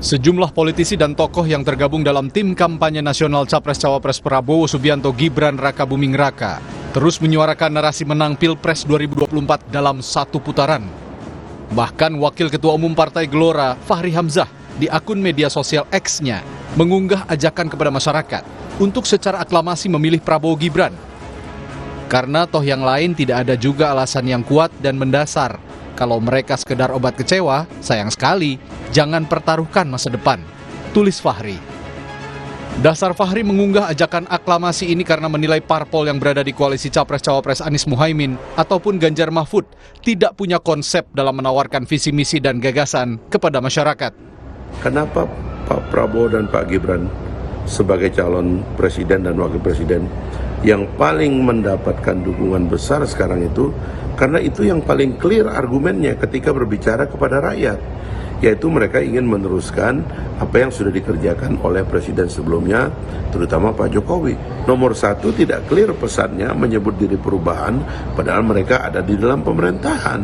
Sejumlah politisi dan tokoh yang tergabung dalam tim kampanye nasional Capres-Cawapres Prabowo Subianto Gibran Raka Buming Raka terus menyuarakan narasi menang Pilpres 2024 dalam satu putaran. Bahkan Wakil Ketua Umum Partai Gelora, Fahri Hamzah, di akun media sosial X-nya mengunggah ajakan kepada masyarakat untuk secara aklamasi memilih Prabowo Gibran. Karena toh yang lain tidak ada juga alasan yang kuat dan mendasar. Kalau mereka sekedar obat kecewa, sayang sekali, jangan pertaruhkan masa depan, tulis Fahri. Dasar Fahri mengunggah ajakan aklamasi ini karena menilai parpol yang berada di koalisi Capres-Cawapres Anies Muhaimin ataupun Ganjar Mahfud tidak punya konsep dalam menawarkan visi misi dan gagasan kepada masyarakat. Kenapa Pak Prabowo dan Pak Gibran sebagai calon presiden dan wakil presiden yang paling mendapatkan dukungan besar sekarang itu? Karena itu yang paling clear argumennya ketika berbicara kepada rakyat, yaitu mereka ingin meneruskan apa yang sudah dikerjakan oleh presiden sebelumnya, terutama Pak Jokowi. Nomor satu tidak clear pesannya menyebut diri perubahan, padahal mereka ada di dalam pemerintahan.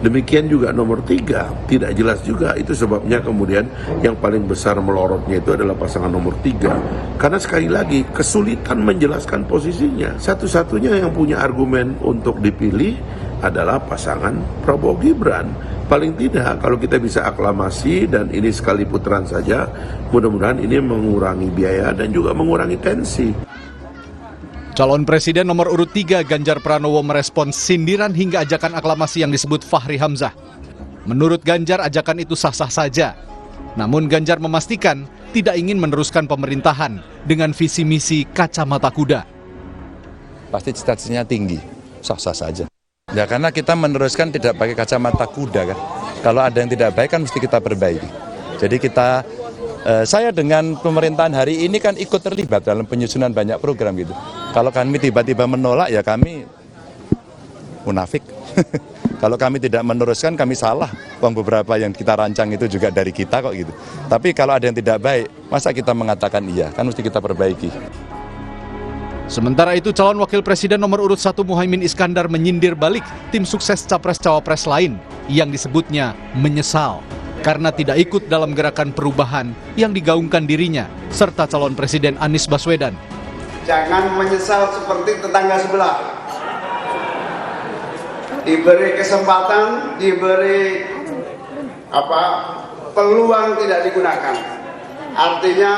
Demikian juga nomor tiga, tidak jelas juga. Itu sebabnya kemudian yang paling besar melorotnya itu adalah pasangan nomor tiga. Karena sekali lagi kesulitan menjelaskan posisinya. Satu-satunya yang punya argumen untuk dipilih adalah pasangan Prabowo Gibran. Paling tidak kalau kita bisa aklamasi dan ini sekali putaran saja, mudah-mudahan ini mengurangi biaya dan juga mengurangi tensi. Calon Presiden nomor urut 3 Ganjar Pranowo merespons sindiran hingga ajakan aklamasi yang disebut Fahri Hamzah. Menurut Ganjar, ajakan itu sah-sah saja. Namun Ganjar memastikan tidak ingin meneruskan pemerintahan dengan visi misi kacamata kuda. Pasti cita-citanya tinggi, sah-sah saja. Ya karena kita meneruskan tidak pakai kacamata kuda kan. Kalau ada yang tidak baik kan mesti kita perbaiki. Jadi saya dengan pemerintahan hari ini kan ikut terlibat dalam penyusunan banyak program gitu. Kalau kami tiba-tiba menolak ya kami munafik. Kalau kami tidak meneruskan kami salah. Beberapa yang kita rancang itu juga dari kita kok gitu. Tapi kalau ada yang tidak baik, masa kita mengatakan iya? Kan mesti kita perbaiki. Sementara itu calon wakil presiden nomor urut 1 Muhaimin Iskandar menyindir balik tim sukses Capres-Cawapres lain yang disebutnya menyesal karena tidak ikut dalam gerakan perubahan yang digaungkan dirinya serta calon presiden Anies Baswedan. Jangan menyesal seperti tetangga sebelah. Diberi kesempatan, diberi peluang tidak digunakan. Artinya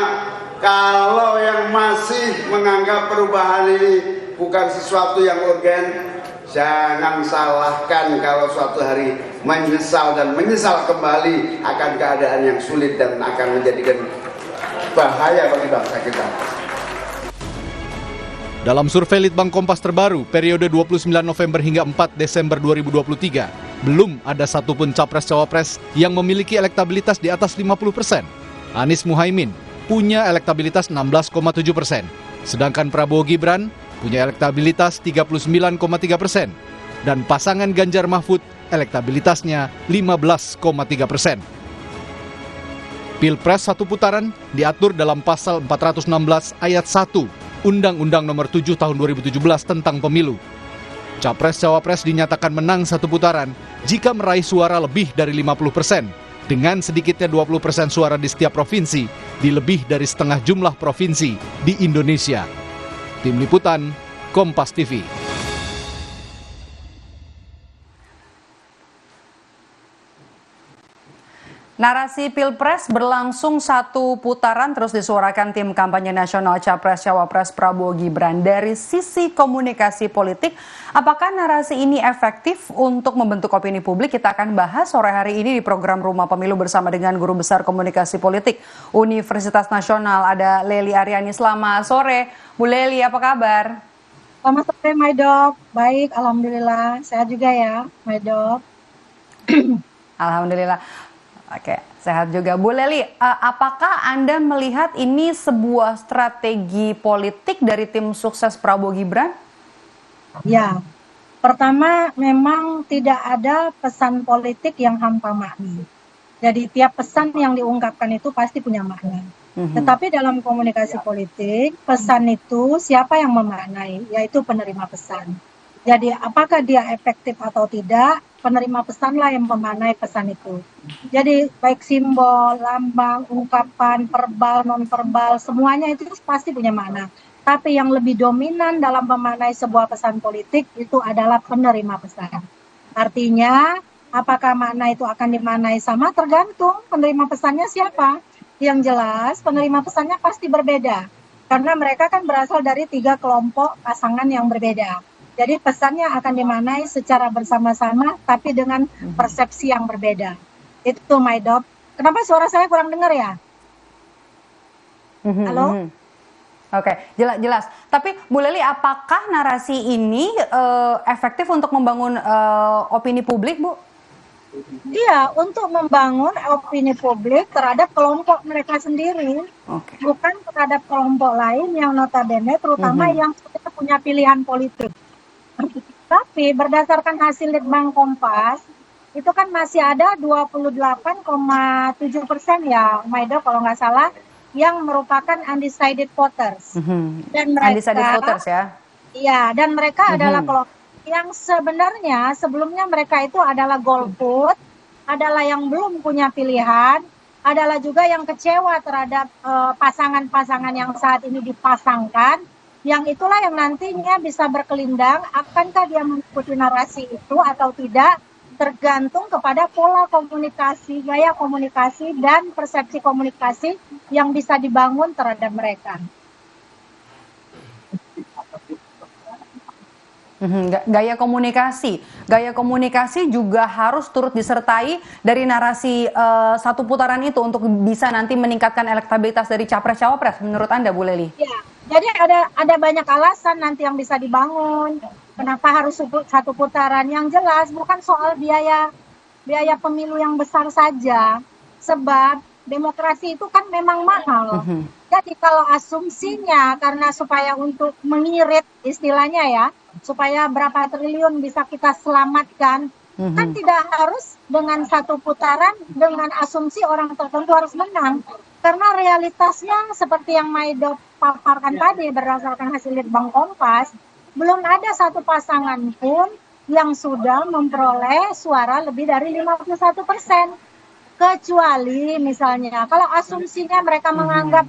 kalau yang masih menganggap perubahan ini bukan sesuatu yang urgen, jangan salahkan kalau suatu hari menyesal dan menyesal kembali akan keadaan yang sulit dan akan menjadikan bahaya bagi bangsa kita. Dalam survei Litbang Kompas terbaru, periode 29 November hingga 4 Desember 2023, belum ada satupun Capres-Cawapres yang memiliki elektabilitas di atas 50%. Anies Muhaimin punya elektabilitas 16,7%, sedangkan Prabowo Gibran punya elektabilitas 39,3%, dan pasangan Ganjar Mahfud elektabilitasnya 15,3%. Pilpres satu putaran diatur dalam pasal 416 ayat 1 Undang-Undang Nomor 7 Tahun 2017 tentang Pemilu. Capres-Cawapres dinyatakan menang satu putaran jika meraih suara lebih dari 50%, dengan sedikitnya 20% suara di setiap provinsi di lebih dari setengah jumlah provinsi di Indonesia. Tim Liputan, Kompas TV. Narasi Pilpres berlangsung satu putaran terus disuarakan tim kampanye nasional Capres-Cawapres Prabowo Gibran. Dari sisi komunikasi politik, apakah narasi ini efektif untuk membentuk opini publik? Kita akan bahas sore hari ini di program Rumah Pemilu bersama dengan Guru Besar Komunikasi Politik Universitas Nasional. Ada Lely Aryani. Selamat sore, Bu Lely, apa kabar? Selamat sore, Maidop. Baik, alhamdulillah. Sehat juga ya, Maidop. Alhamdulillah. Oke, sehat juga. Bu Lely, apakah Anda melihat ini sebuah strategi politik dari tim sukses Prabowo Gibran? Ya, pertama memang tidak ada pesan politik yang hampa makna. Jadi tiap pesan yang diungkapkan itu pasti punya makna. Tetapi dalam komunikasi politik, pesan itu siapa yang memaknai, yaitu penerima pesan. Jadi apakah dia efektif atau tidak, penerima pesan lah yang memaknai pesan itu. Jadi baik simbol, lambang, ungkapan, verbal, non-verbal, semuanya itu pasti punya makna. Tapi yang lebih dominan dalam memaknai sebuah pesan politik itu adalah penerima pesan. Artinya, apakah makna itu akan dimaknai sama tergantung penerima pesannya siapa. Yang jelas, penerima pesannya pasti berbeda. Karena mereka kan berasal dari 3 kelompok pasangan yang berbeda. Jadi pesannya akan dimaknai secara bersama-sama, tapi dengan persepsi yang berbeda. Itu My Dop. Kenapa suara saya kurang dengar ya? Halo? Oke, jelas. Tapi Bu Lely, apakah narasi ini efektif untuk membangun opini publik, Bu? Iya, untuk membangun opini publik terhadap kelompok mereka sendiri, bukan terhadap kelompok lain yang notabene terutama yang sudah punya pilihan politik. Tapi berdasarkan hasil Litbang Kompas, itu kan masih ada 28,7% ya, Maido kalau nggak salah, yang merupakan undecided voters. Dan mereka, undecided voters ya? Iya, dan mereka adalah kelompok yang sebenarnya sebelumnya mereka itu adalah golput, adalah yang belum punya pilihan, adalah juga yang kecewa terhadap pasangan-pasangan yang saat ini dipasangkan, yang itulah yang nantinya bisa berkelindang, akankah dia mengikuti narasi itu atau tidak, tergantung kepada pola komunikasi, gaya komunikasi, dan persepsi komunikasi yang bisa dibangun terhadap mereka. Gaya komunikasi juga harus turut disertai dari narasi satu putaran itu untuk bisa nanti meningkatkan elektabilitas dari capres cawapres menurut Anda, Bu Lely? Ya, jadi ada banyak alasan nanti yang bisa dibangun. Kenapa harus satu putaran? Yang jelas bukan soal biaya pemilu yang besar saja, sebab demokrasi itu kan memang mahal. Jadi kalau asumsinya karena supaya untuk mengirit istilahnya ya, supaya berapa triliun bisa kita selamatkan, kan tidak harus dengan satu putaran dengan asumsi orang tertentu harus menang. Karena realitasnya seperti yang Maido paparkan tadi berdasarkan hasil Litbang Kompas, belum ada satu pasangan pun yang sudah memperoleh suara lebih dari 51%. Kecuali misalnya kalau asumsinya mereka menganggap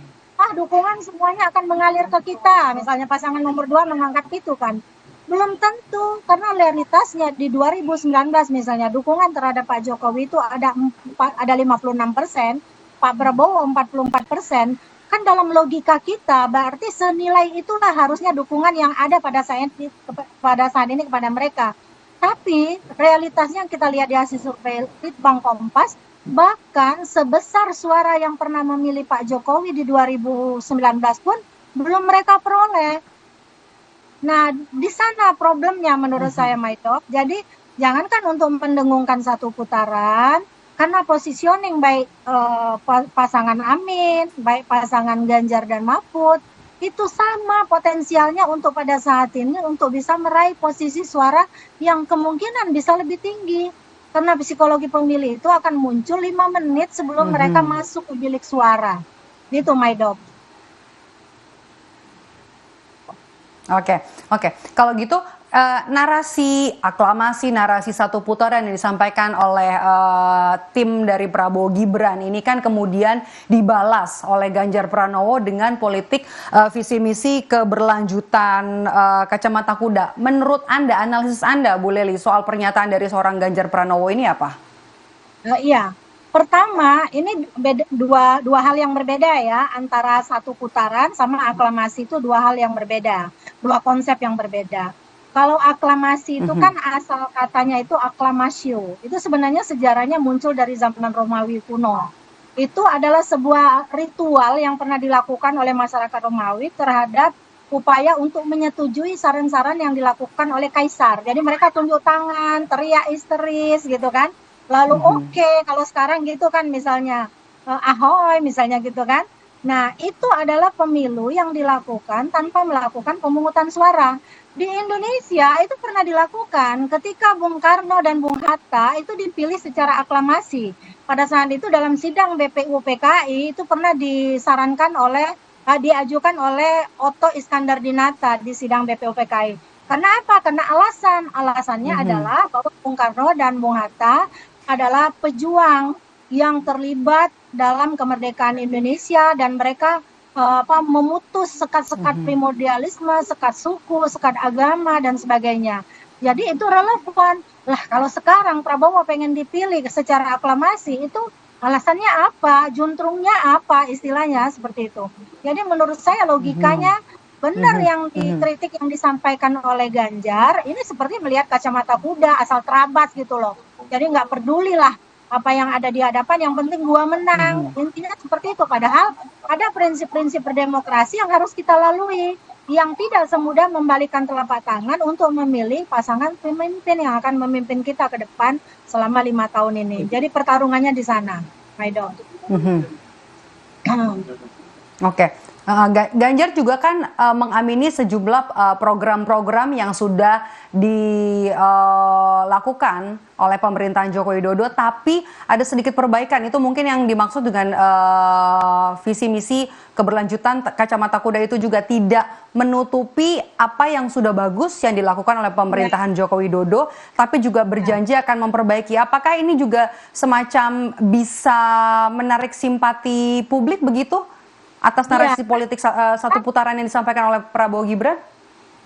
dukungan semuanya akan mengalir ke kita, misalnya pasangan nomor 2 menganggap itu kan. Belum tentu, karena realitasnya di 2019 misalnya dukungan terhadap Pak Jokowi itu ada 56%, Pak Prabowo 44%. Kan dalam logika kita berarti senilai itulah harusnya dukungan yang ada pada saat ini kepada mereka. Tapi realitasnya yang kita lihat di hasil survei Litbang Kompas, bahkan sebesar suara yang pernah memilih Pak Jokowi di 2019 pun belum mereka peroleh. Nah, di sana problemnya menurut saya, Maido. Jadi, jangankan untuk mendengungkan satu putaran, karena positioning baik pasangan Amin, baik pasangan Ganjar dan Mahfud, itu sama potensialnya untuk pada saat ini untuk bisa meraih posisi suara yang kemungkinan bisa lebih tinggi. Karena psikologi pemilih itu akan muncul 5 menit sebelum mereka masuk ke bilik suara. Gitu, Maido. Oke. Kalau gitu narasi aklamasi, narasi satu putaran yang disampaikan oleh tim dari Prabowo Gibran ini kan kemudian dibalas oleh Ganjar Pranowo dengan politik visi misi keberlanjutan kacamata kuda. Menurut Anda, analisis Anda, Bu Lely, soal pernyataan dari seorang Ganjar Pranowo ini apa? Iya. Pertama, ini dua hal yang berbeda ya, antara satu putaran sama aklamasi itu dua hal yang berbeda, dua konsep yang berbeda. Kalau aklamasi itu kan asal katanya itu aklamasio, itu sebenarnya sejarahnya muncul dari zaman Romawi kuno. Itu adalah sebuah ritual yang pernah dilakukan oleh masyarakat Romawi terhadap upaya untuk menyetujui saran-saran yang dilakukan oleh kaisar. Jadi mereka tunjuk tangan, teriak histeris gitu kan. Lalu oke, kalau sekarang gitu kan misalnya ahoy misalnya gitu kan. Nah itu adalah pemilu yang dilakukan tanpa melakukan pemungutan suara. Di Indonesia itu pernah dilakukan ketika Bung Karno dan Bung Hatta itu dipilih secara aklamasi. Pada saat itu dalam sidang BPU PKI itu pernah disarankan diajukan oleh Otto Iskandar Dinata di sidang BPU PKI. Karena apa? Karena alasannya adalah bahwa Bung Karno dan Bung Hatta adalah pejuang yang terlibat dalam kemerdekaan Indonesia dan mereka memutus sekat-sekat primordialisme, sekat suku, sekat agama dan sebagainya. Jadi itu relevan. Lah kalau sekarang Prabowo pengen dipilih secara aklamasi itu alasannya apa? Juntrungnya apa? Istilahnya seperti itu. Jadi menurut saya logikanya benar yang dikritik yang disampaikan oleh Ganjar ini seperti melihat kacamata kuda asal terabas gitu loh. Jadi nggak peduli lah apa yang ada di hadapan, yang penting gua menang. Intinya seperti itu. Padahal ada prinsip-prinsip berdemokrasi yang harus kita lalui, yang tidak semudah membalikan telapak tangan untuk memilih pasangan pemimpin yang akan memimpin kita ke depan selama 5 tahun ini. Jadi pertarungannya di sana, Maido. Oke. Ganjar juga kan mengamini sejumlah program-program yang sudah dilakukan oleh pemerintahan Joko Widodo, tapi ada sedikit perbaikan. Itu mungkin yang dimaksud dengan visi misi keberlanjutan kacamata kuda itu juga tidak menutupi apa yang sudah bagus yang dilakukan oleh pemerintahan Joko Widodo, tapi juga berjanji akan memperbaiki. Apakah ini juga semacam bisa menarik simpati publik begitu? Atas narasi politik satu putaran yang disampaikan oleh Prabowo Gibran?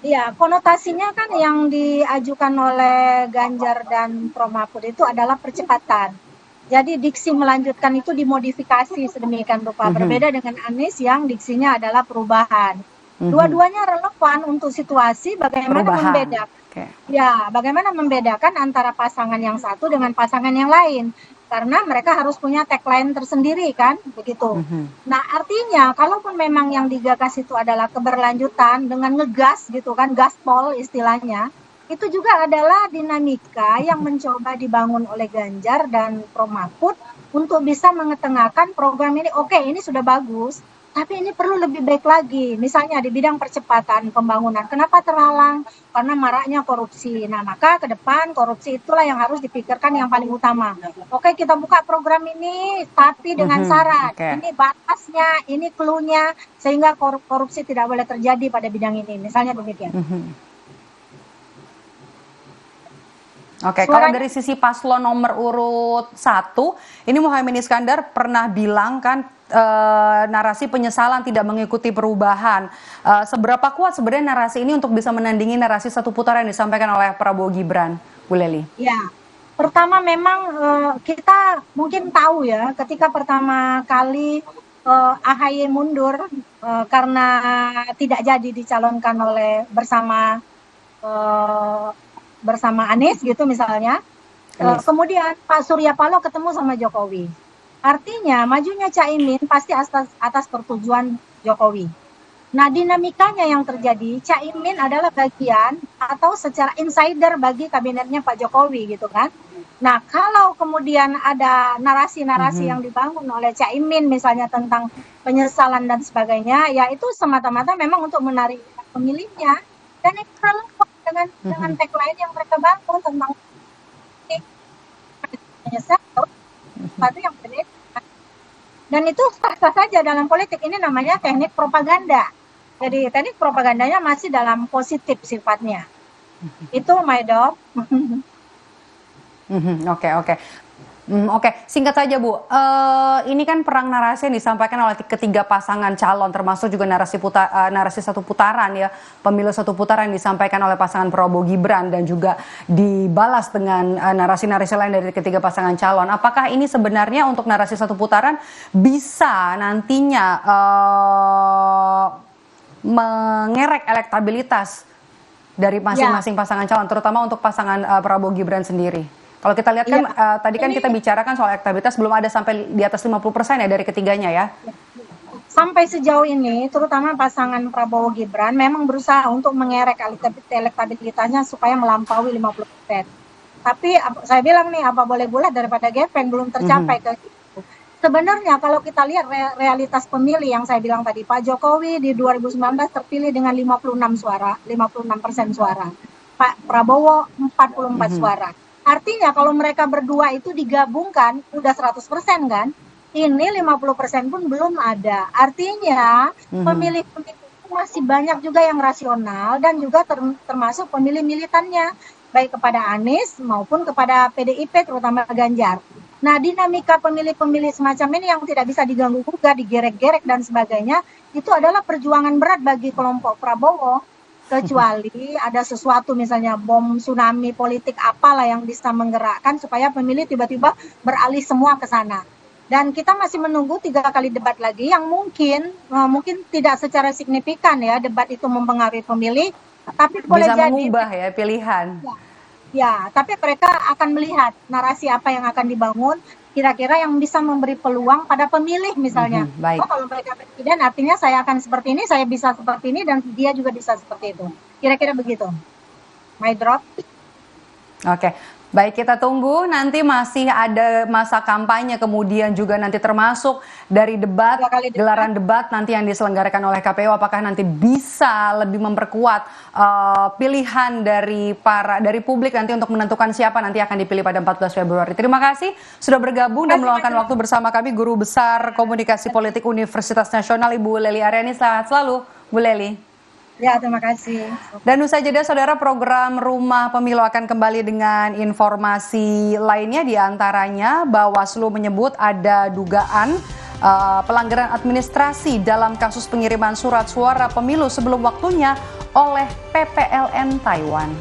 Iya, konotasinya kan yang diajukan oleh Ganjar dan Prof. Mahfud itu adalah percepatan. Jadi diksi melanjutkan itu dimodifikasi sedemikian rupa. Berbeda dengan Anies yang diksinya adalah perubahan. Dua-duanya relevan untuk situasi bagaimana membedakan. Ya, bagaimana membedakan antara pasangan yang satu dengan pasangan yang lain. Karena mereka harus punya tagline tersendiri kan, begitu. Nah artinya kalaupun memang yang digagas itu adalah keberlanjutan dengan ngegas gitu kan, gaspol istilahnya, itu juga adalah dinamika yang mencoba dibangun oleh Ganjar dan Prof. Mahfud untuk bisa mengetengahkan program ini. Oke, ini sudah bagus, tapi ini perlu lebih baik lagi. Misalnya di bidang percepatan pembangunan. Kenapa terhalang? Karena maraknya korupsi. Nah, maka ke depan korupsi itulah yang harus dipikirkan yang paling utama. Oke, kita buka program ini, tapi dengan syarat. Ini batasnya, ini clue-nya, sehingga korupsi tidak boleh terjadi pada bidang ini. Misalnya demikian. Oke, kalau dari sisi paslon nomor urut 1, ini Muhaimin Iskandar pernah bilang kan narasi penyesalan tidak mengikuti perubahan. Seberapa kuat sebenarnya narasi ini untuk bisa menandingi narasi satu putaran yang disampaikan oleh Prabowo Gibran, Bu Lely? Ya, pertama memang kita mungkin tahu ya, ketika pertama kali AHY mundur karena tidak jadi dicalonkan oleh bersama Anies gitu misalnya. Kemudian Pak Surya Paloh ketemu sama Jokowi. Artinya majunya Caimin pasti atas persetujuan Jokowi. Nah dinamikanya yang terjadi, Caimin adalah bagian atau secara insider bagi kabinetnya Pak Jokowi gitu kan. Nah kalau kemudian ada narasi-narasi yang dibangun oleh Caimin misalnya tentang penyesalan dan sebagainya, ya itu semata-mata memang untuk menarik pemilihnya. Dan itu relevan dengan tagline yang mereka bangun tentang menyesal sesuatu yang berbeda. Dan itu sah-sah saja dalam politik. Ini namanya teknik propaganda. Jadi teknik propagandanya masih dalam positif sifatnya. Itu Maido. Oke, singkat saja Bu. Ini kan perang narasi yang disampaikan oleh ketiga pasangan calon, termasuk juga narasi satu putaran ya, pemilu satu putaran yang disampaikan oleh pasangan Prabowo Gibran dan juga dibalas dengan narasi-narasi lain dari ketiga pasangan calon. Apakah ini sebenarnya untuk narasi satu putaran bisa nantinya mengerek elektabilitas dari masing-masing pasangan calon, terutama untuk pasangan Prabowo Gibran sendiri? Kalau kita lihat kan tadi kan kita bicarakan soal elektabilitas belum ada sampai di atas 50% ya dari ketiganya ya. Sampai sejauh ini terutama pasangan Prabowo Gibran memang berusaha untuk mengerek elektabilitasnya supaya melampaui 50%. Tapi saya bilang nih apa boleh bulat daripada gepeng belum tercapai ke itu. Sebenarnya kalau kita lihat realitas pemilih yang saya bilang tadi, Pak Jokowi di 2019 terpilih dengan 56% suara. Pak Prabowo 44 suara. Artinya kalau mereka berdua itu digabungkan udah 100% kan, ini 50% pun belum ada. Artinya pemilih-pemilih masih banyak juga yang rasional dan juga termasuk pemilih militannya, baik kepada Anies maupun kepada PDIP, terutama Ganjar. Nah, dinamika pemilih-pemilih semacam ini yang tidak bisa diganggu-gugat, digerek-gerek dan sebagainya, itu adalah perjuangan berat bagi kelompok Prabowo. Kecuali ada sesuatu misalnya bom tsunami politik apalah yang bisa menggerakkan supaya pemilih tiba-tiba beralih semua ke sana. Dan kita masih menunggu 3 kali debat lagi yang mungkin tidak secara signifikan ya debat itu mempengaruhi pemilih, tapi boleh Bisa jadi mengubah ya pilihan. ya, tapi mereka akan melihat narasi apa yang akan dibangun, kira-kira yang bisa memberi peluang pada pemilih misalnya. Baik. Oh, kalau mereka presiden artinya saya akan seperti ini, saya bisa seperti ini, dan dia juga bisa seperti itu. Kira-kira begitu. My drop. Oke, baik, kita tunggu nanti masih ada masa kampanye, kemudian juga nanti termasuk dari debat, 2 kali debat. gelaran debat nanti yang diselenggarakan oleh KPU, apakah nanti bisa lebih memperkuat pilihan dari publik nanti untuk menentukan siapa nanti akan dipilih pada 14 Februari. Terima kasih sudah bergabung dan meluangkan waktu bersama kami, Guru Besar Komunikasi Politik Universitas Nasional Ibu Lely Aryani. Selamat selalu, Bu Lely. Ya, terima kasih. Dan usai jeda, saudara, program Rumah Pemilu akan kembali dengan informasi lainnya, diantaranya Bawaslu menyebut ada dugaan pelanggaran administrasi dalam kasus pengiriman surat suara pemilu sebelum waktunya oleh PPLN Taiwan.